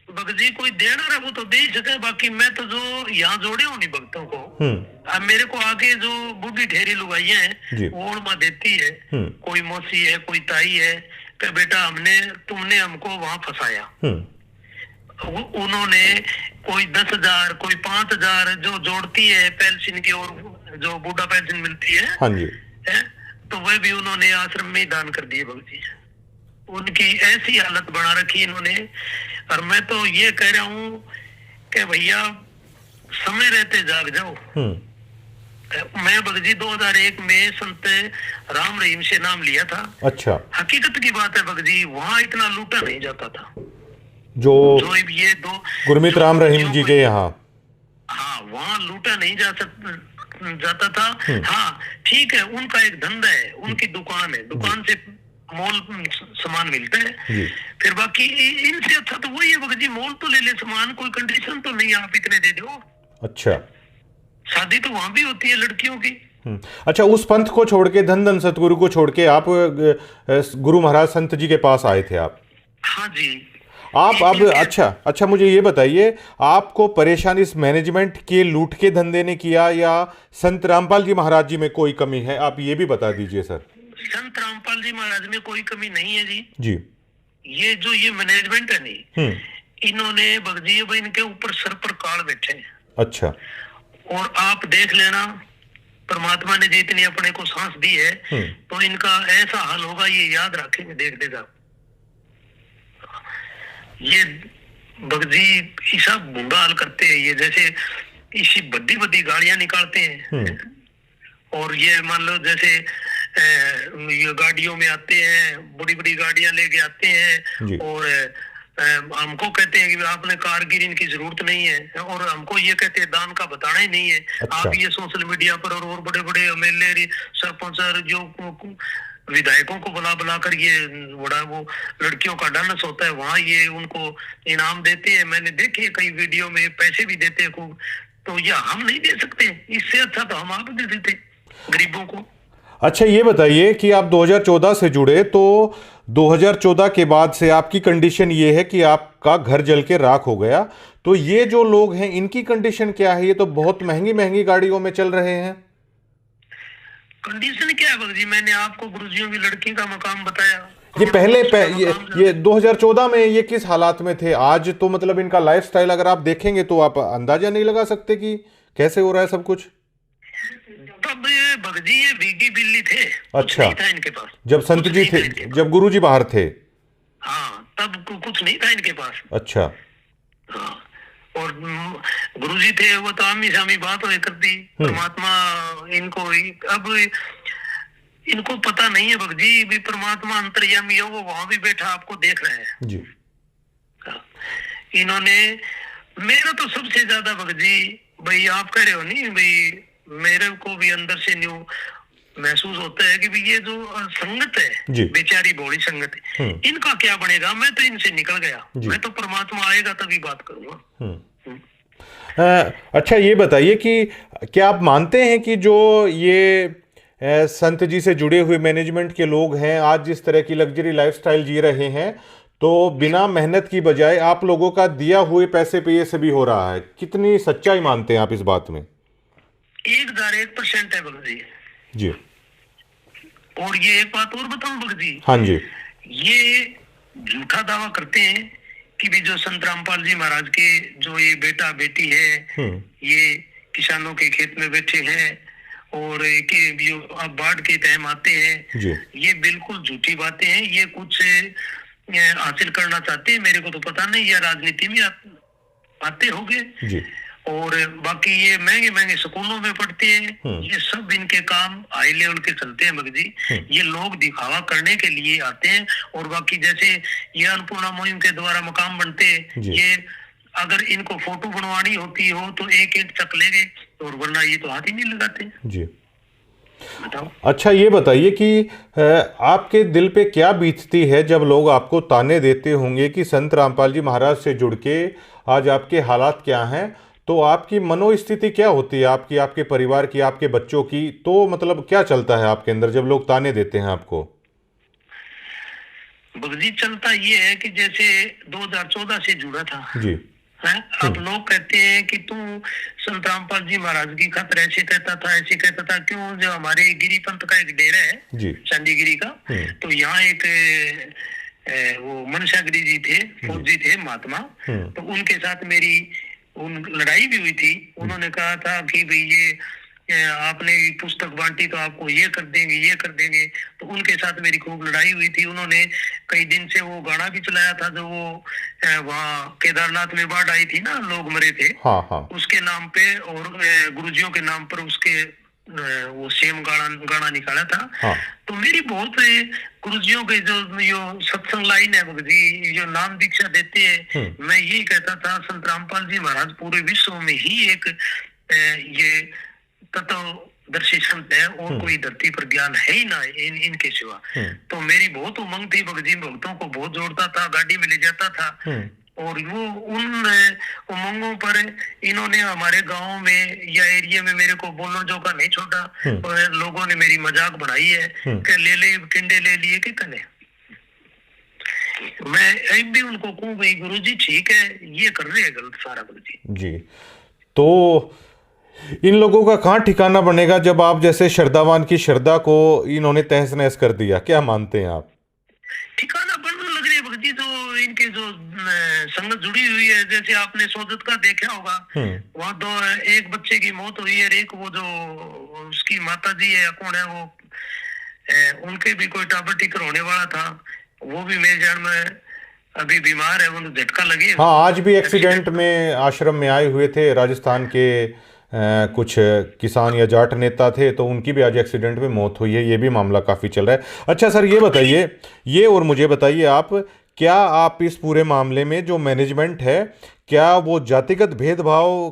भगत जी कोई देना रहा वो तो दे ही सके, बाकी मैं तो जो यहाँ जोड़े हूँ नहीं भक्तों को, अब मेरे को आगे जो बूढ़ी ठेरी लुगाइयां हैं वो उनमा देती है, कोई मौसी है, कोई ताई है, कि बेटा तुमने हमको वहां फंसाया। उन्होंने कोई 10,000 कोई 5,000 जो जोड़ती है पेंशन की, और जो बूढ़ा पेंशन मिलती है, हाँ जी, तो वह भी उन्होंने आश्रम में दान कर दिए भगत जी। उनकी ऐसी हालत बना रखी इन्होंने। और मैं तो ये कह रहा हूँ कि भैया समय रहते जाग जाओ। मैं भगत जी 2001 में संत राम रहीम से नाम लिया था। अच्छा। हकीकत की बात है भगत जी, वहाँ इतना लूटा नहीं जाता था। जो जो ये दो गुरमीत जो राम रहीम बच्चियों जी को, के यहाँ। हाँ वहाँ लूटा नहीं जाता था। हम्म। हाँ ठीक है, उनका एक धंधा है, उनकी दुकान है, दुकान से मॉल सामान मिलता है। जी फिर बाकी इनसे अच्छा तो वही है भगत जी, मॉल तो ले ले सामान, कोई कंडीशन तो नहीं आप इतने दे दो। अच्छा। शादी तो वहां भी होती है लड़कियों की। अच्छा, उस पंथ को छोड़ के, धन धन सतगुरु को छोड़ के आप गुरु महाराज संत जी के पास आए थे आप? हाँ जी। आप अब इनके अच्छा अच्छा, मुझे ये बताइए, आपको परेशानी इस मैनेजमेंट के लूट के धंधे ने किया या संत रामपाल जी महाराज जी में कोई कमी है? आप ये भी बता दीजिए सर। संत रामपाल जी महाराज में कोई कमी नहीं है जी। जी। ये जो ये मैनेजमेंट है नहीं, हम्म। इन्होंने भगजी भाई इनके ऊपर सर पर काल बैठे हैं। अच्छा। और आप देख लेना, परमात्मा ने जितनी अपने को सांस दी है तो इनका ऐसा हाल होगा, ये याद रखेंगे, देख देगा। ये भगजी ऐसा बुरा हाल करते हैं, ये जैसे इसी बड़ी बड़ी गाड़ियां निकालते हैं। और ये मान लो जैसे ये गाड़ियों में आते हैं, बड़ी बड़ी गाड़ियां लेके आते हैं और हमको कहते हैं कि आपने कारगिर इनकी जरूरत नहीं है, और हमको ये कहते हैं दान का बताना ही नहीं है। अच्छा। आप ये सोशल मीडिया पर और बड़े बड़े एमएलए सरपंच जो विधायकों को बुला बुला कर ये बड़ा वो लड़कियों का डांस होता है, वहाँ ये उनको इनाम देते हैं। मैंने देखे कई वीडियो में, पैसे भी देते हैं खूब। तो ये हम नहीं दे सकते, इससे अच्छा तो हम आप दे देते गरीबों को। अच्छा, ये बताइए कि आप 2014 से जुड़े, तो 2014 के बाद से आपकी कंडीशन ये है कि आपका घर जल के राख हो गया। तो ये जो लोग हैं इनकी कंडीशन क्या है? ये तो बहुत महंगी महंगी गाड़ियों में चल रहे हैं। कंडीशन क्या है भगत जी? मैंने आपको गुरुजियों की लड़की का मकाम बताया। ये पहले ये 2014 में ये किस हालात में थे? आज तो मतलब इनका लाइफस्टाइल अगर आप देखेंगे तो आप अंदाजा नहीं लगा सकते कि कैसे हो रहा है सब कुछ। तब ये भगत जी ये भीगी बिल्ली थे। अच्छा। नहीं था इनके पास जब संत जी थे, जब गुरु जी बाहर थे। हाँ, तब कुछ नहीं था इनके पास। अच्छा। हाँ, और गुरुजी थे वो तो आमी सामी बात हो करती। परमात्मा इनको अब इनको पता नहीं है भगत जी, भी परमात्मा अंतर्यामी है, वो वहां भी बैठा आपको देख रहे हैं जी। इन्होंने मेरा तो सबसे ज्यादा भगत जी, भाई आप कह रहे हो नहीं भाई, मेरे को भी अंदर से न्यू महसूस होता है कि भी ये जो संगत है, बेचारी भोली संगत है, इनका क्या बनेगा? मैं तो इनसे निकल गया, मैं तो परमात्मा आएगा तभी बात करूंगा। अच्छा, ये बताइए कि क्या आप मानते हैं कि जो ये संत जी से जुड़े हुए मैनेजमेंट के लोग हैं आज जिस तरह की लग्जरी लाइफस्टाइल जी रहे हैं, तो बिना मेहनत की बजाय आप लोगों का दिया हुए पैसे पे ये सभी हो रहा है? कितनी सच्चाई मानते हैं आप इस बात में? 1001% है भगत जी। जी। और ये एक बात और बताऊं भगत जी। हाँ जी। ये झूठा दावा करते हैं कि भी जो संत रामपाल जी महाराज के जो ये बेटा बेटी है, ये किसानों के खेत में बैठे हैं और कि जो अब बाढ़ के टाइम आते हैं, ये बिल्कुल झूठी बातें हैं। ये कुछ हासिल करना चाहते हैं, मेरे को तो पता नहीं, या राजनीति में आते होंगे। और बाकी ये महंगे महंगे स्कूलों में पढ़ते हैं। ये सब इनके काम हाई लेवल के चलते हैं भगत जी। ये लोग दिखावा करने के लिए आते हैं। और बाकी जैसे ये अन्नपूर्णा मुहिम के द्वारा मकाम बनते हैं, ये अगर इनको फोटो बनवानी होती हो तो एक एक चक लेंगे, और वरना ये तो हाथ ही नहीं लगाते जी। बताओ। अच्छा, ये बताइए कि आपके दिल पे क्या बीतती है जब लोग आपको ताने देते होंगे कि संत रामपाल जी महाराज से जुड़ के आज आपके हालात क्या हैं, तो आपकी मनोस्थिति क्या होती है, आपकी, आपके परिवार की, आपके बच्चों की? तो मतलब क्या चलता है आपके अंदर जब लोग ताने देते हैं आपको? भगजी चलता ये है कि जैसे 2014 से जुड़ा था जी है, अब लोग कहते हैं कि तू संत रामपाल जी महाराज की खातिर ऐसे कहता था, ऐसे कहता था। क्यों? जो हमारे गिरीपंथ का एक डेरा है चंडीगिरी का, तो यहाँ एक वो मनसागिरी जी थे, फौजी थे महात्मा, तो उनके साथ मेरी लड़ाई भी हुई थी। उन्होंने कहा था कि भाई ये आपने पुस्तक बांटी तो आपको ये कर देंगे, ये कर देंगे। तो उनके साथ मेरी खूब लड़ाई हुई थी। उन्होंने कई दिन से वो गाना भी चलाया था, जो वो वहाँ केदारनाथ में बाढ़ आई थी ना, लोग मरे थे। हाँ। उसके नाम पे और गुरुजियों के नाम पर उसके वो सेम गाना गाना निकाला था। हाँ। तो मेरी बहुत गुरुजियों के जो यो सत्संग लाइन है भगत जी, जो नाम दीक्षा देते हैं, मैं यही कहता था संत रामपाल जी महाराज पूरे विश्व में ही एक ये तत्वदर्शी संत है, और कोई धरती पर ज्ञान है ही ना इनके सिवा। तो मेरी बहुत उमंग थी भगत जी, भक्तों को बहुत जोड़ता था, गाड़ी में ले जाता था, और वो उन उमंगों पर इन्होंने हमारे गांव में या एरिया में मेरे को बोलने जो का नहीं छोड़ा। और लोगों ने मेरी मजाक बढ़ाई है कि ले ले टिंडे ले लिए कितने। मैं एक भी उनको कहूँ भाई गुरुजी ठीक है, ये कर रहे हैं गलत सारा गुरुजी जी। तो इन लोगों का कहाँ ठिकाना बनेगा जब आप जैसे श्रद्धावान की श्रद्धा को इन्होंने तहस नहस कर दिया? क्या मानते हैं आप? ठिकाना बनने लग रही है भक्ति, जो इनके जो संगत जुड़ी हुई है। जैसे आपने सोजत का देखा होगा, वहाँ दो एक बच्चे की मौत हुई है, एक वो जो उसकी माता जी है कौन है वो, उनके भी कोई टाबर टिकर होने वाला था, वो भी मेरे जान में अभी बीमार है, वो झटका लगे। हाँ, आज भी एक्सीडेंट में आश्रम में आए हुए थे राजस्थान के कुछ किसान या जाट नेता थे, तो उनकी भी आज एक्सीडेंट में मौत हुई है। ये भी मामला काफ़ी चल रहा है। अच्छा सर, ये बताइए, ये और मुझे बताइए आप, क्या आप इस पूरे मामले में जो मैनेजमेंट है, क्या वो जातिगत भेदभाव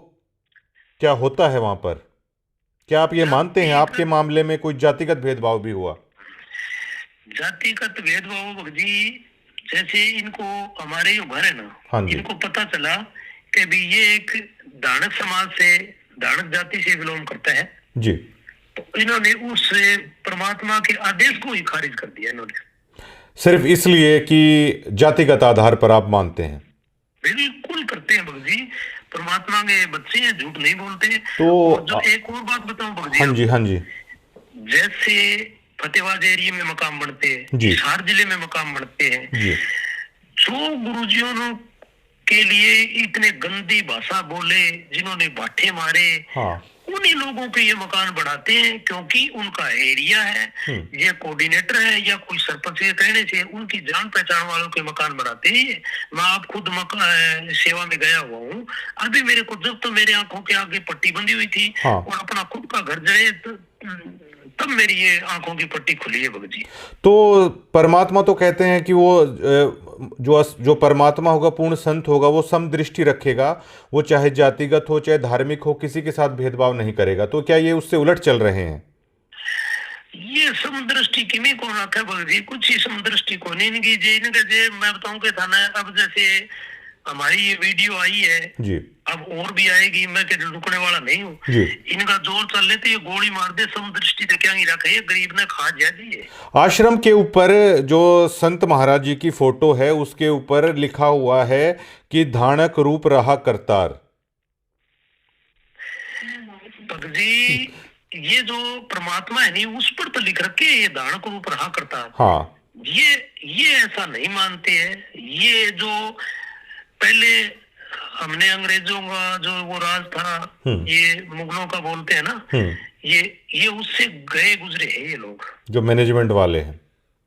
क्या होता है वहाँ पर? क्या आप ये मानते हैं आपके मामले में कोई जातिगत भेदभाव भी हुआ? जातिगत भेदभाव भगजी, जैसे इनको हमारे जो घर है ना, हाँ जी। इनको पता चला कि भी ये एक दानक समाज से, दानक जाति से बिलोंग करता है जी, तो इन्होंने उस परमात्मा के आदेश को ही खारिज कर दिया इन्होंने, सिर्फ इसलिए कि जातिगत आधार पर आप मानते हैं? बिल्कुल करते हैं भगजी, परमात्मा के बच्चे हैं, झूठ नहीं बोलते। तो और जो एक और बात बताऊं भगजी, हाँ जी, हाँ जी, जैसे फतेहाबाद एरिया में मकाम बनते हैं, जी, हिसार जिले में मकाम बनते हैं, जी, जो गुरुजियों के लिए इतने गंदी भाषा बोले, जिन्होंने बाठे मारे, हाँ, उन्हीं लोगों के ये मकान बनाते हैं, क्योंकि उनका एरिया है, ये कोऑर्डिनेटर है या कोई सरपंच के कहने से उनकी जान पहचान वालों के मकान बनाते हैं। मैं आप खुद सेवा में गया हुआ हूँ, अभी मेरे को जब तो मेरे आंखों के आगे पट्टी बंधी हुई थी, हाँ, और अपना खुद का घर जाए तब मेरी ये आंखों की पट्टी खुली है भगत जी। तो परमात्मा तो कहते हैं कि वो जो परमात्मा होगा, पूर्ण संत होगा, वो समदृष्टि रखेगा, वो चाहे जातिगत हो चाहे धार्मिक हो, किसी के साथ भेदभाव नहीं करेगा। तो क्या ये उससे उलट चल रहे हैं? ये समदृष्टि किमी को रखा भगत जी, कुछ ही समदृष्टि को नहीं इनकी जे, इनके जे मैं बताऊं कि थाना अब जैसे हमारी ये वीडियो आई है जी, अब और भी आएगी, मैं रुकने वाला नहीं हूँ जी। इनका जोर चल ले तो ये गोली मार दे, समदृष्टि तो क्या नहीं रखा, ये गरीब ने खा जा दी है। आश्रम के ऊपर जो संत महाराज जी की फोटो है, उसके ऊपर लिखा हुआ है कि धानक रूप रहा करतार। जी, ये जो परमात्मा है नहीं, उस पर तो लिख रखे ये धानक रूप रहा करतार। हाँ, ये ऐसा नहीं मानते हैं। ये जो पहले हमने अंग्रेजों का जो वो राज था, ये मुगलों का बोलते हैं ना, ये उससे गए गुजरे हैं ये लोग, जो मैनेजमेंट वाले हैं।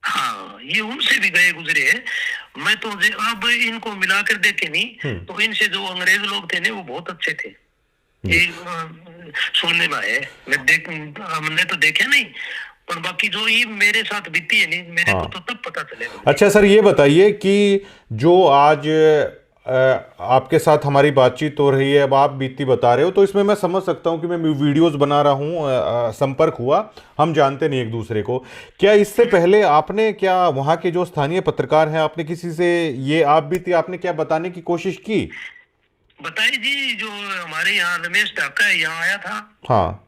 हाँ, ये उनसे भी गए गुजरे हैं। मैं तो अब इनको मिलाकर देखे नहीं, तो इनसे जो अंग्रेज लोग थे ना, वो बहुत अच्छे थे। ये सुनने में है, हमने तो देखे नहीं, पर बाकी जो ये मेरे साथ बीती है नहीं, मेरे को तो तब पता चलेगा। अच्छा सर, ये बताइए कि जो आज आपके साथ हमारी बातचीत हो रही है, अब आप बीती बता रहे हो, तो इसमें मैं समझ सकता हूँ कि मैं वीडियोस बना रहा हूँ, संपर्क हुआ, हम जानते नहीं एक दूसरे को। क्या इससे पहले आपने, क्या वहाँ के जो स्थानीय पत्रकार हैं, आपने किसी से ये आप बीती आपने क्या बताने की कोशिश की? बताइए जी, जो हमारे यहाँ रमेश ढाका है, यहाँ आया था। हाँ,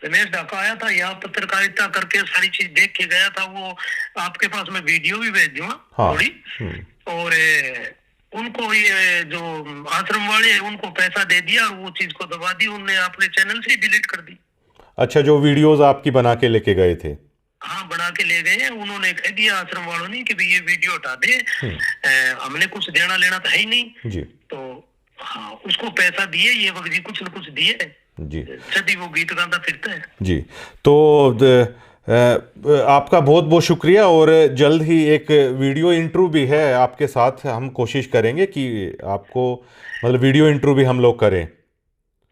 रमेश ढाका आया था यहाँ, पत्रकारिता करके सारी चीज देख के गया था। वो आपके पास मैं वीडियो भी भेज दूंगा थोड़ी। और उनको ये जो आश्रम वाले हैं, उनको पैसा दे दिया और वो चीज को दबा दी, उनने अपने चैनल से डिलीट कर दी। अच्छा, जो वीडियोस आपकी बना के लेके गए थे? हाँ, बना के ले गए। उन्होंने कह दिया आश्रम वालों ने कि ये वीडियो हटा दे, हमने कुछ देना लेना तो है ही नहीं जी। तो हाँ, उसको पैसा दिए, ये वक्त जी कुछ न कुछ दिए जी, सदी वो गीत गाता फिरता है जी। तो आपका बहुत बहुत शुक्रिया, और जल्द ही एक वीडियो इंटरव्यू भी है आपके साथ, हम कोशिश करेंगे कि आपको मतलब वीडियो इंटरव्यू भी हम लोग करें।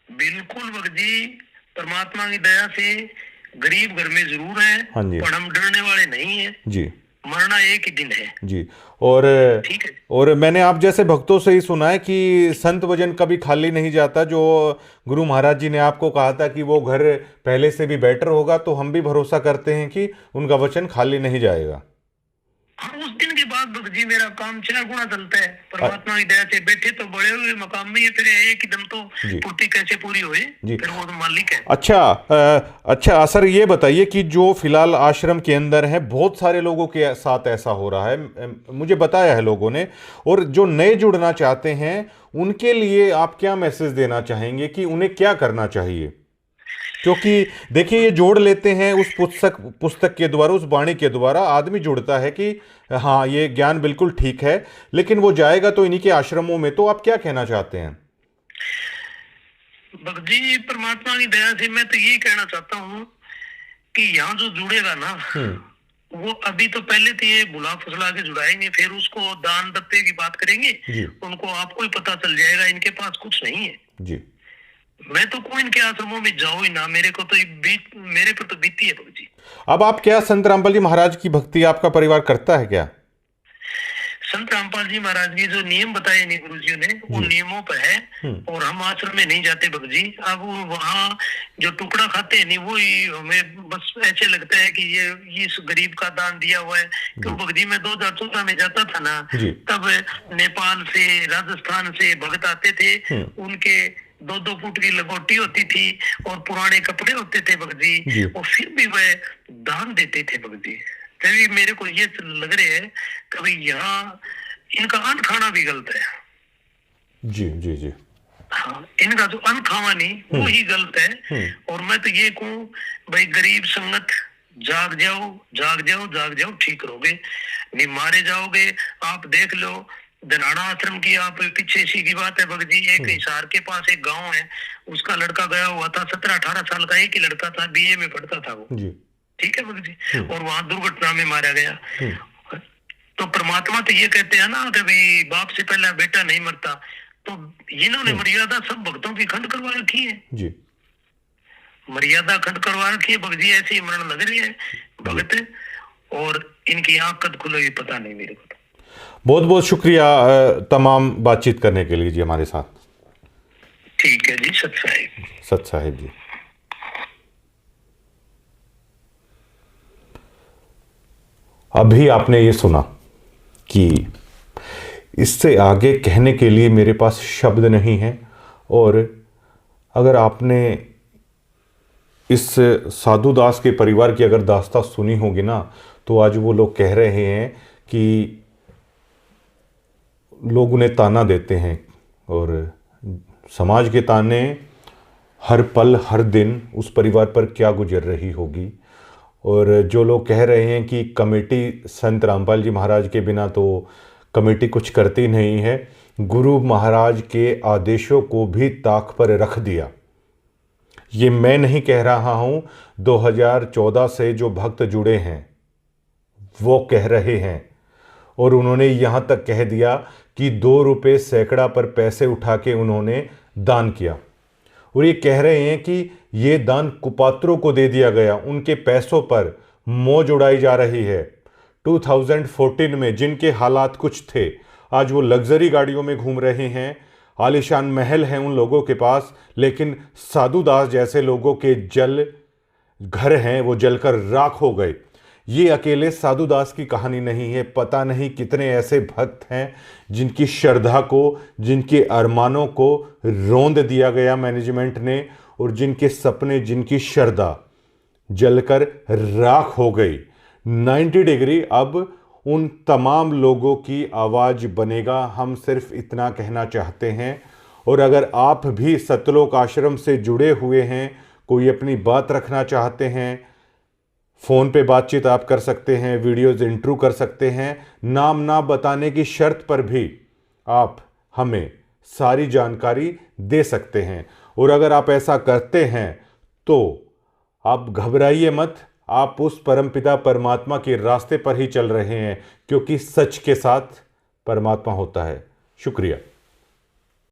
बिल्कुल भगत जी, परमात्मा की दया से गरीब घर में जरूर है, हाँ जी। पर हम डरने वाले नहीं है। जी मरना एक ही दिन है। जी। और ठीक है। और मैंने आप जैसे भक्तों से ही सुना है कि संत वचन कभी खाली नहीं जाता। जो गुरु महाराज जी ने आपको कहा था कि वो घर पहले से भी बेटर होगा, तो हम भी भरोसा करते हैं कि उनका वचन खाली नहीं जाएगा। हाँ, उस दिन के बाद भक्त जी मेरा काम 6 गुना चलता है। परमात्मा की दया से बैठे तो बड़े हुए मकाम में ही, फिर एक ही दम तो जी। पूर्ति कैसे पूरी हुई, जी। फिर वो तो मालिक है। अच्छा सर, ये बताइए कि जो फिलहाल आश्रम के अंदर है, बहुत सारे लोगों के साथ ऐसा हो रहा है, मुझे बताया है लोगों ने, और जो नए जुड़ना चाहते हैं उनके लिए आप क्या मैसेज देना चाहेंगे कि उन्हें क्या करना चाहिए? क्योंकि देखिए, ये जोड़ लेते हैं उस पुस्तक के द्वारा, उस वाणी के द्वारा आदमी जुड़ता है कि हाँ ये ज्ञान बिल्कुल ठीक है, लेकिन वो जाएगा तो इन्हीं के आश्रमों में। तो आप क्या कहना चाहते हैं? भक्त जी परमात्मा की दया से मैं तो यही कहना चाहता हूँ कि यहाँ जो जुड़ेगा ना, वो अभी तो पहले तो ये बुला फुसला के जुड़ाएंगे, फिर उसको दान दत्ते की बात करेंगे जी। उनको आपको ही पता चल जाएगा इनके पास कुछ नहीं है। जी। मैं तो कोई इनके आश्रमों में जाऊं ही ना, मेरे को तो मेरे पर तो बीती है भक्त जी। अब आप क्या संत रामपाल जी महाराज की भक्ति आपका परिवार करता है क्या? संत रामपाल जी महाराज की जो नियम बताए नहीं गुरु जी ने, उन नियमों पर है। और हम आश्रम में नहीं जाते भक्त जी। अब वहाँ जो टुकड़ा खाते हैं नहीं, वो ही हमें बस ऐसे लगता है कि ये इस गरीब का दान दिया हुआ है। तो भक्त जी मैं 2014 में जाता था ना, तब नेपाल से राजस्थान से भक्त आते थे, उनके 2-2 फुट की लंगोटी होती थी और पुराने कपड़े होते थे भक्त जी, और फिर भी वह दान देते थे भक्त जी। तभी मेरे को ये लग रहा है कि यहाँ इनका अन्न खाना भी गलत है। जी जी जी। हाँ, इनका जो अन्न खाना नहीं वो ही गलत है। और मैं तो ये कहूँ भाई, गरीब संगत जाग जाओ जाग जाओ जाग जाओ, ठीक रहोगे, नहीं मारे जाओगे। आप देख लो धनाड़ा आश्रम की, आप पीछे इसी की बात है भगत जी, एक हिसार के पास एक गांव है, उसका लड़का गया हुआ था, 17-18 साल का एक ही लड़का था, बीए में पढ़ता था वो जी। ठीक है भगत जी, और वहां दुर्घटना में मारा गया। तो परमात्मा तो ये कहते हैं ना कि भाई बाप से पहले बेटा नहीं मरता, तो इन्होंने मर्यादा सब भक्तों की खंड करवा रखी है जी। मर्यादा खंड करवा रखी है भगत जी, ऐसे ही मरण लग रही है भगत, और इनकी आंख कद खुलेगी पता नहीं मेरे को। बहुत बहुत शुक्रिया तमाम बातचीत करने के लिए जी हमारे साथ। ठीक है जी। सत साहिब जी। अभी आपने ये सुना कि इससे आगे कहने के लिए मेरे पास शब्द नहीं है। और अगर आपने इस साधु दास के परिवार की अगर दास्तां सुनी होगी ना, तो आज वो लोग कह रहे हैं कि लोग उन्हें ताना देते हैं, और समाज के ताने हर पल हर दिन उस परिवार पर क्या गुजर रही होगी। और जो लोग कह रहे हैं कि कमेटी संत रामपाल जी महाराज के बिना तो कमेटी कुछ करती नहीं है, गुरु महाराज के आदेशों को भी ताक पर रख दिया। ये मैं नहीं कह रहा हूँ, 2014 से जो भक्त जुड़े हैं वो कह रहे हैं। और उन्होंने यहाँ तक कह दिया कि 2 रुपये सैकड़ा पर पैसे उठा के उन्होंने दान किया, और ये कह रहे हैं कि ये दान कुपात्रों को दे दिया गया, उनके पैसों पर मौज उड़ाई जा रही है। 2014 में जिनके हालात कुछ थे, आज वो लग्जरी गाड़ियों में घूम रहे हैं, आलीशान महल हैं उन लोगों के पास, लेकिन साधु दास जैसे लोगों के घर हैं वो जलकर राख हो गए। ये अकेले साधु दास की कहानी नहीं है, पता नहीं कितने ऐसे भक्त हैं जिनकी श्रद्धा को, जिनके अरमानों को रौंद दिया गया मैनेजमेंट ने, और जिनके सपने, जिनकी श्रद्धा जलकर राख हो गई। 90 डिग्री अब उन तमाम लोगों की आवाज़ बनेगा, हम सिर्फ इतना कहना चाहते हैं। और अगर आप भी सतलोक आश्रम से जुड़े हुए हैं, कोई अपनी बात रखना चाहते हैं, फ़ोन पे बातचीत आप कर सकते हैं, वीडियोज़ इंटरव्यू कर सकते हैं, नाम ना बताने की शर्त पर भी आप हमें सारी जानकारी दे सकते हैं। और अगर आप ऐसा करते हैं तो आप घबराइए मत, आप उस परमपिता परमात्मा के रास्ते पर ही चल रहे हैं, क्योंकि सच के साथ परमात्मा होता है। शुक्रिया।